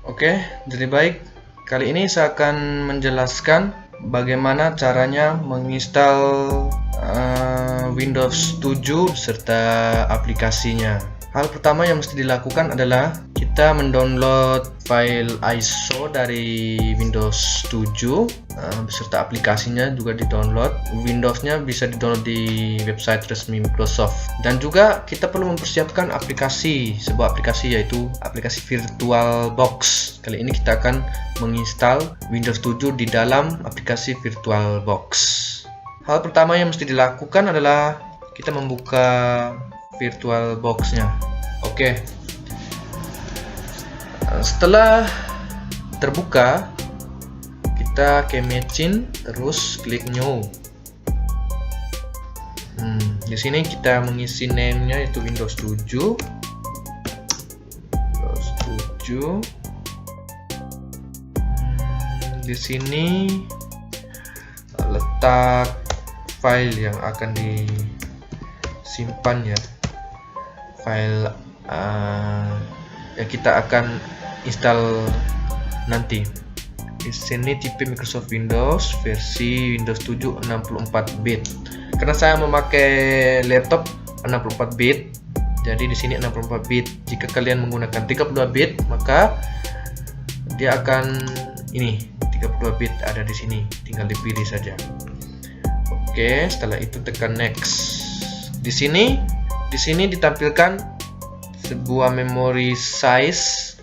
Oke, jadi baik. Kali ini saya akan menjelaskan bagaimana caranya menginstal Windows 7 serta aplikasinya. Hal pertama yang mesti dilakukan adalah kita mendownload file ISO dari Windows 7 beserta aplikasinya juga didownload. Windowsnya bisa didownload di website resmi Microsoft. Dan juga kita perlu mempersiapkan sebuah aplikasi yaitu aplikasi VirtualBox. Kali ini kita akan menginstal Windows 7 di dalam aplikasi VirtualBox. Hal pertama yang mesti dilakukan adalah kita membuka VirtualBox-nya. Oke. Setelah terbuka, kita ke machine, terus klik new. Di sini kita mengisi name-nya yaitu Windows 7. Windows 7. Di sini letak file yang akan disimpan ya. File yang kita akan install nanti. Di sini tipe Microsoft Windows versi Windows 7 64 bit. Karena saya memakai laptop 64 bit, jadi di sini 64 bit. Jika kalian menggunakan 32 bit, maka dia akan 32 bit ada di sini. Tinggal dipilih saja. Oke, setelah itu tekan next. Di sini ditampilkan sebuah memory size.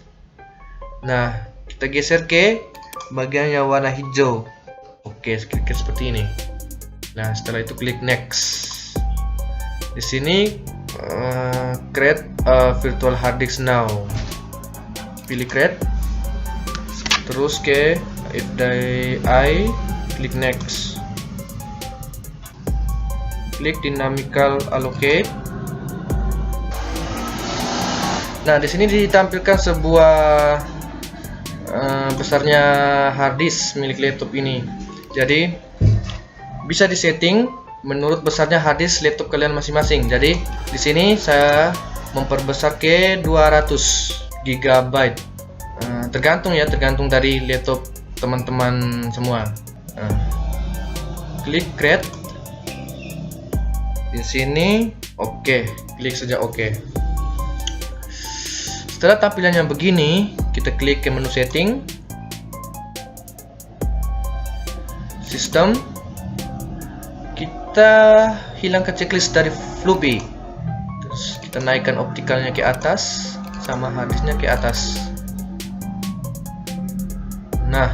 Nah, kita geser ke bagian yang warna hijau. Oke, klik seperti ini. Nah, setelah itu klik next. Di sini create virtual hard disk now. Pilih create. Terus ke if I klik next. Klik dynamical allocate. Nah, di sini ditampilkan sebuah besarnya hard disk milik laptop ini. Jadi bisa disetting menurut besarnya hard disk laptop kalian masing-masing. Jadi di sini saya memperbesar ke 200 GB. Tergantung dari laptop teman-teman semua. Klik create. Di sini oke, klik saja oke. Setelah tampilannya begini, kita klik ke menu setting, sistem, kita hilangkan checklist dari floppy, terus kita naikkan optikalnya ke atas, sama harddisknya ke atas. Nah,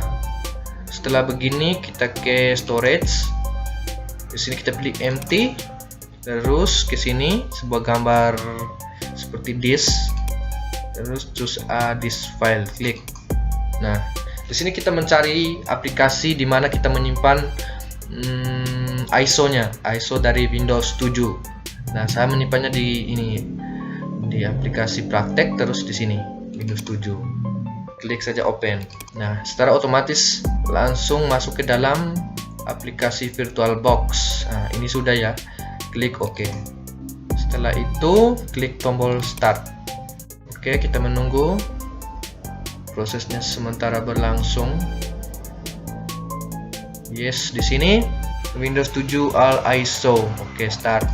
setelah begini kita ke storage, di sini kita pilih empty, terus ke sini sebuah gambar seperti disk. Terus choose a disk file, klik. Nah, di sini kita mencari aplikasi di mana kita menyimpan ISO-nya, ISO dari Windows 7. Nah, saya menyimpannya di aplikasi praktek, terus di sini Windows 7. Klik saja open. Nah, secara otomatis langsung masuk ke dalam aplikasi VirtualBox. Nah, ini sudah ya. Klik OK. Setelah itu klik tombol start. Oke, kita menunggu prosesnya sementara berlangsung. Yes, di sini Windows 7 all ISO. Oke, start.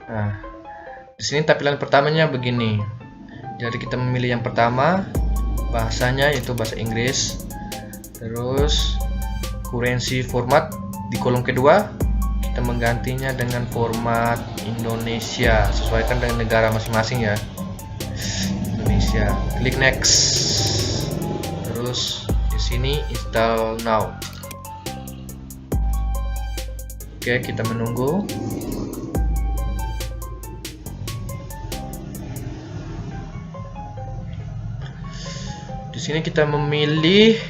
Nah, di sini tampilan pertamanya begini. Jadi kita memilih yang pertama, bahasanya yaitu bahasa Inggris. Terus currency format di kolom kedua kita menggantinya dengan format Indonesia, sesuaikan dengan negara masing-masing ya. Indonesia. Klik next. Terus di sini install now. Oke, kita menunggu. Di sini kita memilih,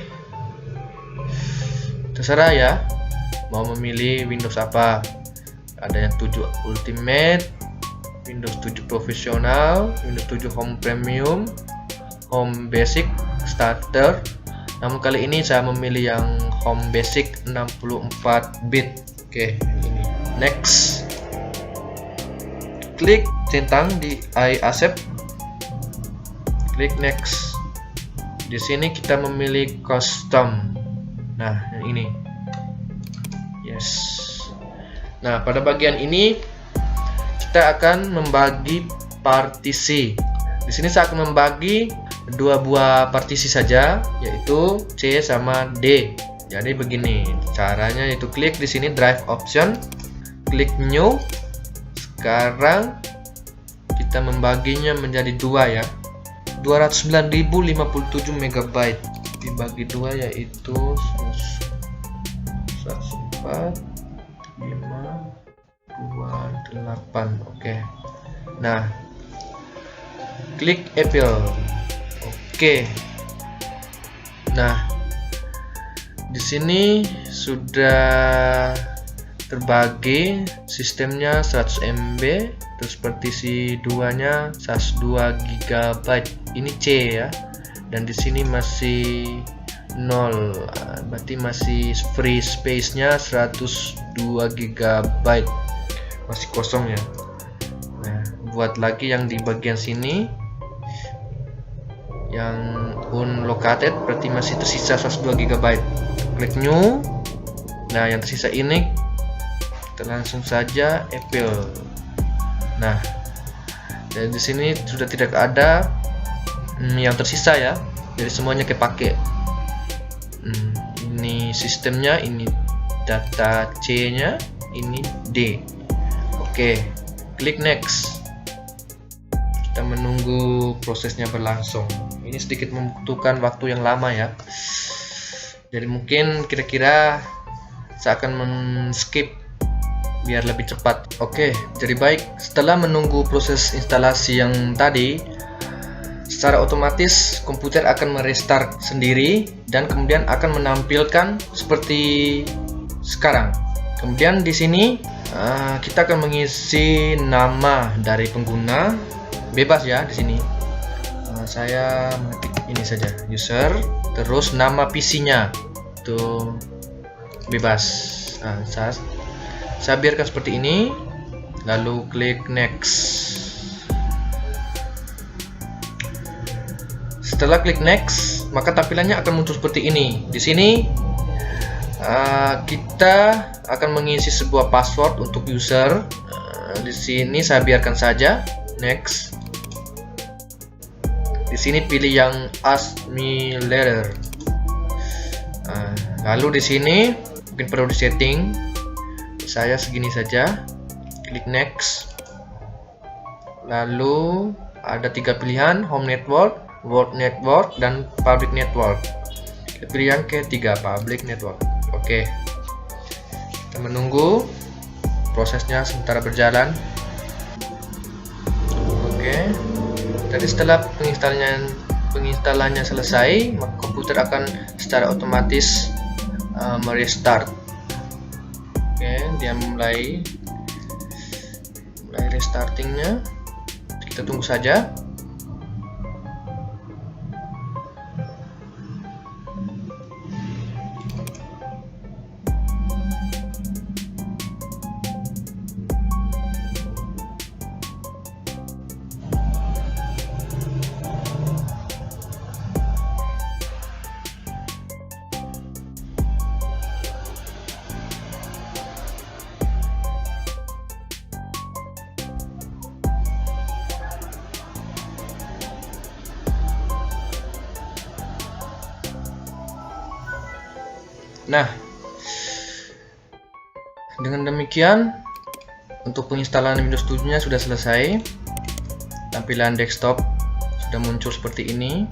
terserah ya, mau memilih Windows apa. Ada yang 7 Ultimate, Windows 7 Professional, Windows 7 Home Premium, Home Basic, Starter. Namun kali ini saya memilih yang Home Basic 64 bit. Oke, ini next. Klik centang di I accept. Klik next. Di sini kita memilih custom. Nah, yang ini. Yes. Nah, pada bagian ini kita akan membagi partisi. Di sini saya akan membagi dua buah partisi saja, yaitu C sama D. Jadi begini caranya, itu klik di sini drive option, klik new. Sekarang kita membaginya menjadi dua ya, 209.057 MB dibagi dua, yaitu 104.528. Oke. Nah, klik Apple. Oke. Nah, di sini sudah terbagi sistemnya 100 MB, terus partisi 2-nya 102 GB. Ini C ya. Dan di sini masih 0. Berarti masih free space-nya 102 GB. Masih kosong ya. Nah, buat lagi yang di bagian sini yang unlocated, berarti masih tersisa 102 GB. Klik new. Nah, yang tersisa ini kita langsung saja Apple. Nah, dan di sini sudah tidak ada yang tersisa ya. Jadi semuanya kepake. Ini sistemnya, ini data C-nya, ini D. Oke, klik next. Kita menunggu prosesnya berlangsung. Ini sedikit membutuhkan waktu yang lama ya. Jadi mungkin kira-kira saya akan men-skip biar lebih cepat. Oke, jadi baik, setelah menunggu proses instalasi yang tadi, secara otomatis komputer akan merestart sendiri dan kemudian akan menampilkan seperti sekarang. Kemudian di sini kita akan mengisi nama dari pengguna, bebas ya di sini. Saya mengetik ini saja, user, terus nama PC-nya itu bebas. Nah, saya biarkan seperti ini, lalu klik next. Setelah klik next, maka tampilannya akan muncul seperti ini. Di sini kita akan mengisi sebuah password untuk user. Di sini saya biarkan saja next. Di sini pilih yang ask me later. Lalu di sini mungkin perlu disetting. Saya segini saja. Klik next. Lalu ada 3 pilihan, home network, world network, dan public network. Kita pilih yang ketiga, public network. Oke. Kita menunggu prosesnya sementara berjalan. Oke. Jadi setelah penginstalannya selesai, maka komputer akan secara otomatis merestart. Oke, dia mulai restartingnya. Kita tunggu saja. Nah, dengan demikian untuk penginstalan Windows 7-nya sudah selesai. Tampilan desktop sudah muncul seperti ini.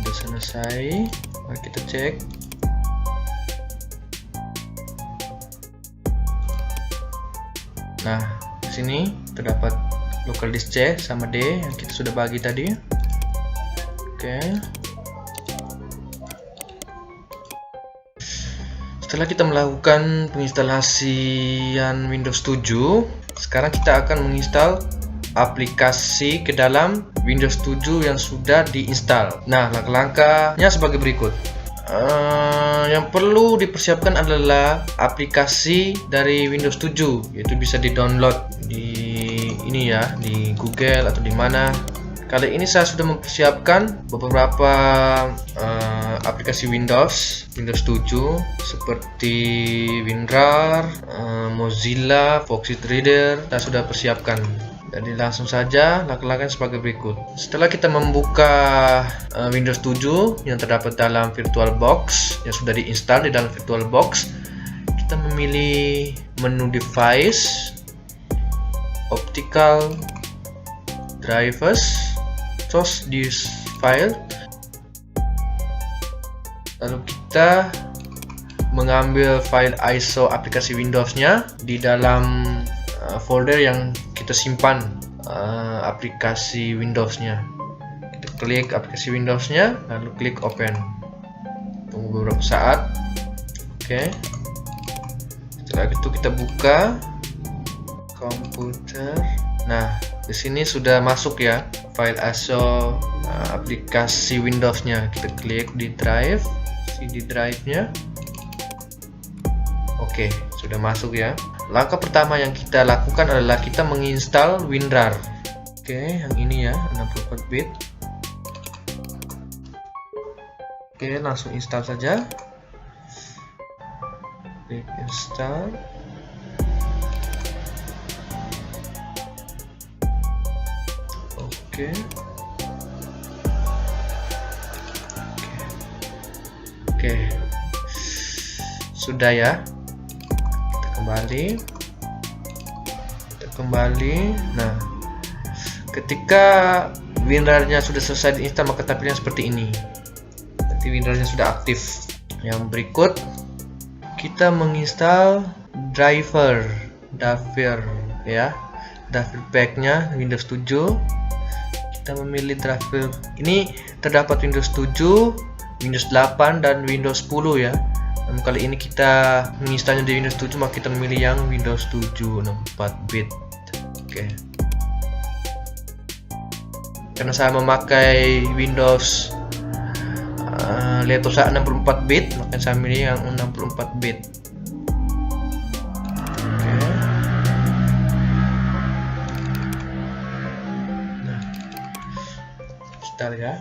Sudah selesai. Mari kita cek. Nah, di sini terdapat local disk C sama D yang kita sudah bagi tadi. Oke. Setelah kita melakukan penginstalasian Windows 7, sekarang kita akan menginstal aplikasi ke dalam Windows 7 yang sudah diinstal. Nah, langkah-langkahnya sebagai berikut. Yang perlu dipersiapkan adalah aplikasi dari Windows 7, yaitu bisa di-download di ini ya, di Google atau di mana. Kali ini saya sudah mempersiapkan beberapa aplikasi Windows 7 seperti WinRAR, Mozilla, Foxit Reader. Saya sudah persiapkan. Jadi langsung saja lakukan sebagai berikut. Setelah kita membuka Windows 7 yang terdapat dalam VirtualBox yang sudah diinstal di dalam VirtualBox, kita memilih menu Device, Optical Drivers, Choose this file. Lalu kita mengambil file ISO aplikasi Windows-nya di dalam folder yang kita simpan aplikasi Windows-nya. Kita klik aplikasi Windows-nya, lalu klik Open. Tunggu beberapa saat. Oke. Setelah itu kita buka komputer. Nah, di sini sudah masuk ya file ISO aplikasi Windows-nya. Kita klik di drive, CD drive-nya. Oke, sudah masuk ya. Langkah pertama yang kita lakukan adalah kita menginstal WinRAR. Oke, yang ini ya, 64 bit. Oke, langsung install saja. Klik install. Oke. Oke. Sudah ya. Kita kembali. Nah, ketika WinRAR-nya sudah selesai diinstal, maka tampilannya seperti ini. Berarti WinRAR-nya sudah aktif. Yang berikut, kita menginstal driver ya, driver pack-nya Windows 7. Kita memilih driver ini terdapat Windows 7, Windows 8 dan Windows 10 ya. Kali ini kita menginstalnya di Windows 7, maka kita memilih yang Windows 7 64 bit. Oke. Karena saya memakai Windows laptop saya 64 bit, maka saya memilih yang 64 bit. Oke. Nah, install ya.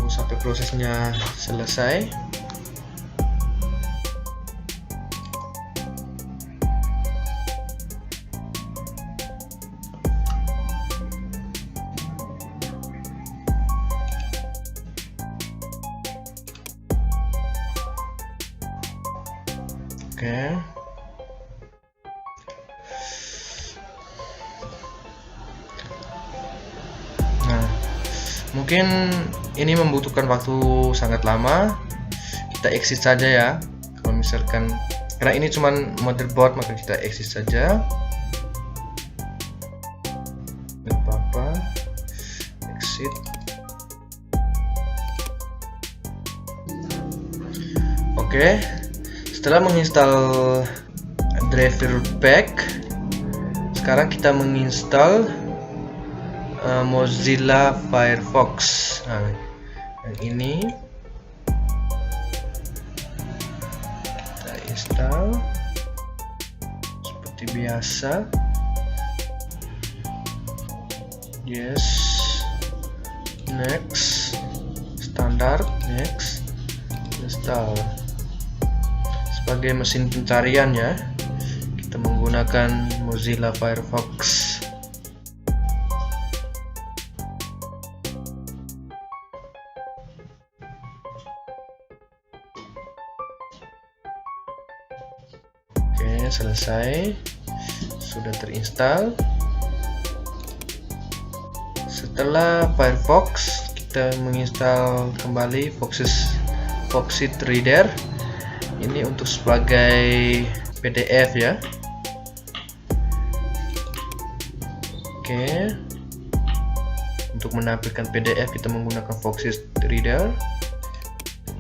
Sampai prosesnya selesai. Oke. Nah, mungkin ini membutuhkan waktu sangat lama. Kita exit saja ya. Kalau misalkan karena ini cuman motherboard, maka kita exit saja. Tidak apa-apa. Exit. Oke. Setelah menginstal driver pack, sekarang kita menginstal Mozilla Firefox. Nah, yang ini kita install seperti biasa. Yes, next, standard, next, install. Sebagai mesin pencarian ya, kita menggunakan Mozilla Firefox. Oke, selesai. sudah terinstall. Setelah Firefox, kita menginstal kembali Foxit Reader. Ini untuk sebagai PDF ya. Oke. Untuk menampilkan PDF kita menggunakan Foxit Reader.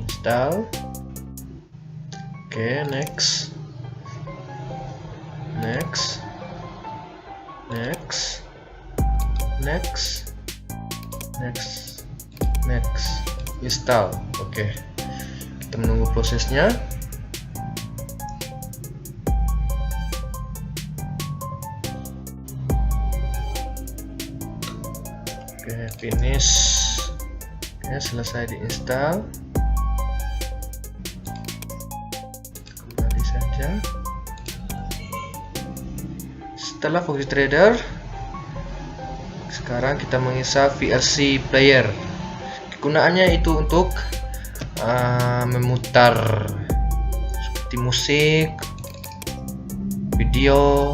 Install. Oke, next. Install. Oke. Kita menunggu prosesnya. Oke, finish. Oke, selesai diinstal. Kembali saja. Setelah Foxit Reader, sekarang kita menginstal VLC Player. Kegunaannya itu untuk memutar seperti musik, video.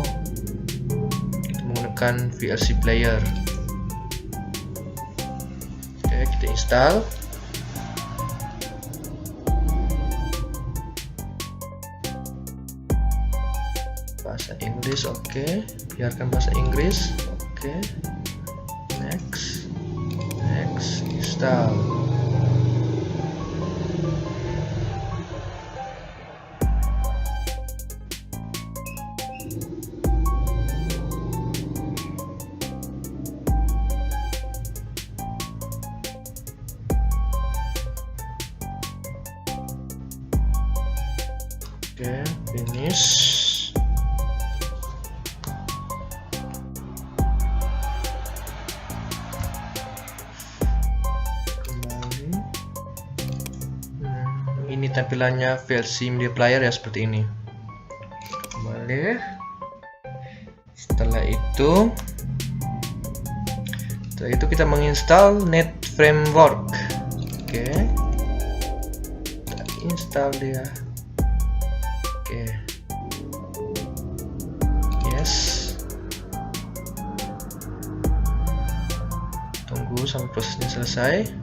Kita menggunakan VLC Player. Oke, kita install. Bahasa Inggris, oke. Biarkan bahasa Inggris, oke. Next, install. Oke, finish. Ini tampilannya VLC Media Player ya, seperti ini. Kembali. Setelah itu kita menginstal Net Framework. Oke. Kita install dia. Oke. Yes. Tunggu sampai prosesnya selesai.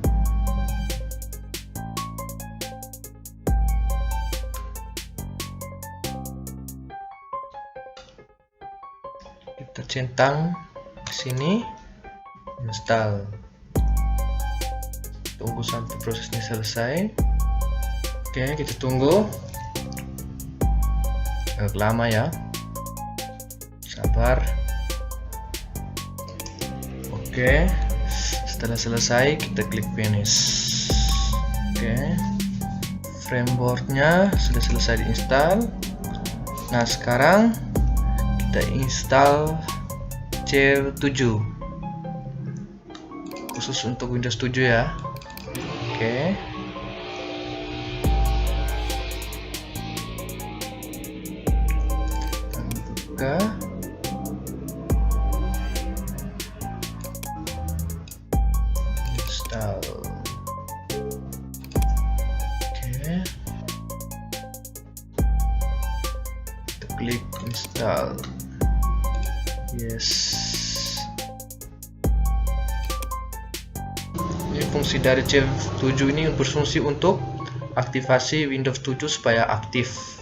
Kita centang di sini, install. Tunggu sampai prosesnya selesai. Oke, kita tunggu. Agak lama ya. Sabar. Oke. Setelah selesai, kita klik finish. Oke. Frameworknya sudah selesai diinstal. Nah, sekarang kita install C7 khusus untuk Windows 7 ya. Oke. Kita buka. Install. Oke. Kita klik install. Yes. Ini fungsi dari C7 ini berfungsi untuk aktivasi Windows 7 supaya aktif.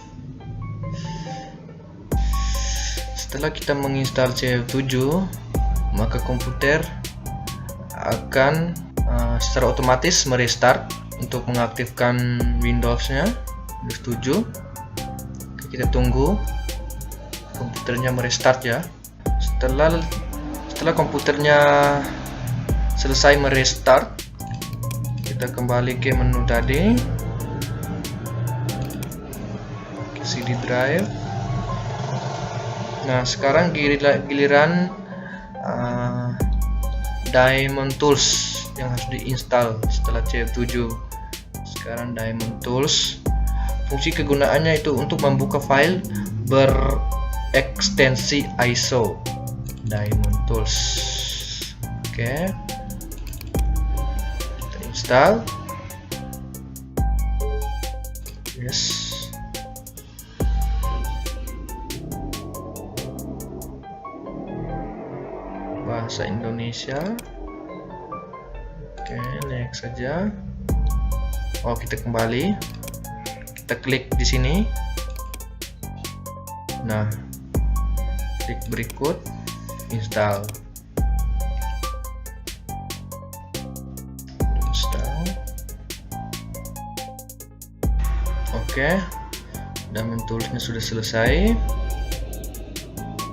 Setelah kita menginstal C7, maka komputer akan secara otomatis merestart untuk mengaktifkan Windows-nya, Windows 7. Kita tunggu komputernya merestart ya. Setelah komputernya selesai merestart, kita kembali ke menu tadi, ke CD drive. Nah, sekarang giliran Diamond Tools yang harus diinstal setelah C7. Sekarang Diamond Tools, fungsi kegunaannya itu untuk membuka file berekstensi ISO. Diamond Tools. Oke. Kita install. Yes. bahasa Indonesia. Oke, next saja. Oh, kita kembali, kita klik di sini. Nah, klik berikut, install. Oke, dan menulisnya sudah selesai.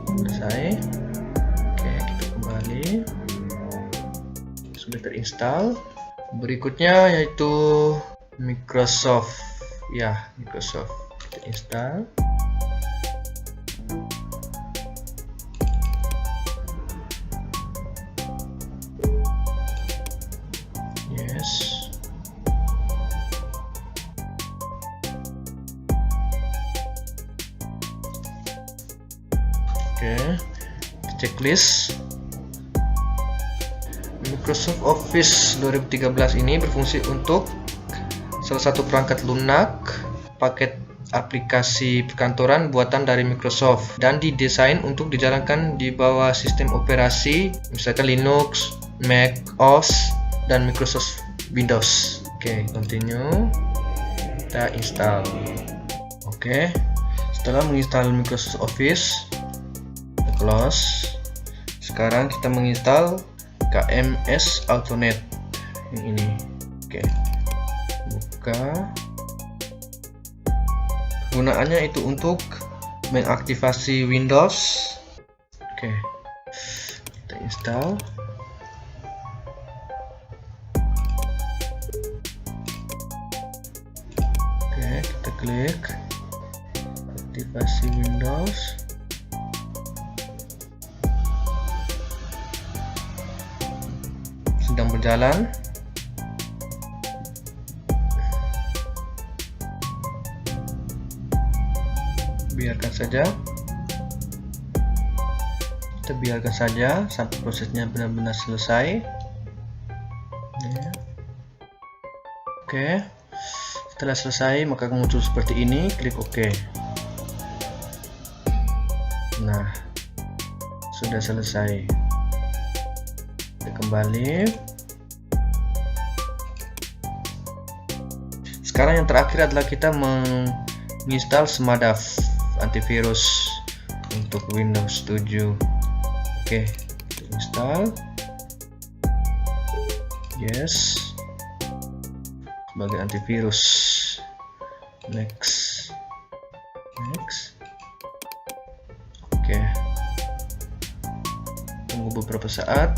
Oke, kita kembali, sudah terinstall. Berikutnya yaitu Microsoft, ya, Microsoft. Kita install. Yes. Oke, checklist. Microsoft Office 2013 ini berfungsi untuk salah satu perangkat lunak, paket aplikasi perkantoran buatan dari Microsoft, dan didesain untuk dijalankan di bawah sistem operasi misalkan Linux, Mac OS, dan Microsoft Windows. Oke, continue. Kita install. Oke, setelah menginstal Microsoft Office, close. Sekarang kita menginstal KMS Autonet yang ini. Oke, buka. Gunaannya itu untuk mengaktifasi Windows. Oke, kita install. Oke, kita klik aktivasi Windows. Sedang berjalan. Biarkan saja. Kita biarkan saja sampai prosesnya benar-benar selesai. Ya. Oke. Setelah selesai, maka muncul seperti ini. Klik OK. Nah, sudah selesai. Kita kembali. Sekarang yang terakhir adalah kita menginstal Smadaf antivirus untuk Windows 7. Oke, kita install. Yes. Sebagai antivirus. Next. Oke. Tunggu beberapa saat.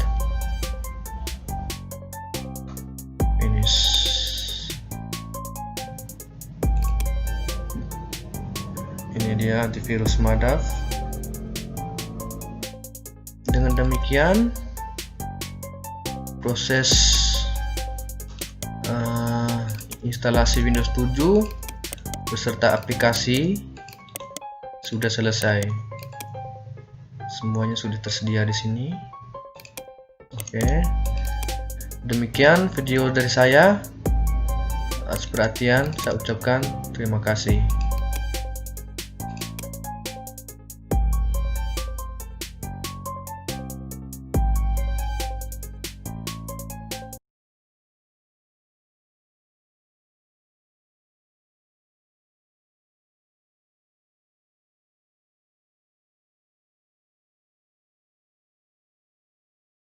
Ini dia antivirus Smadaf. Dengan demikian, proses instalasi Windows 7 beserta aplikasi sudah selesai. Semuanya sudah tersedia di sini. Oke. Demikian video dari saya. Atas perhatian saya ucapkan terima kasih.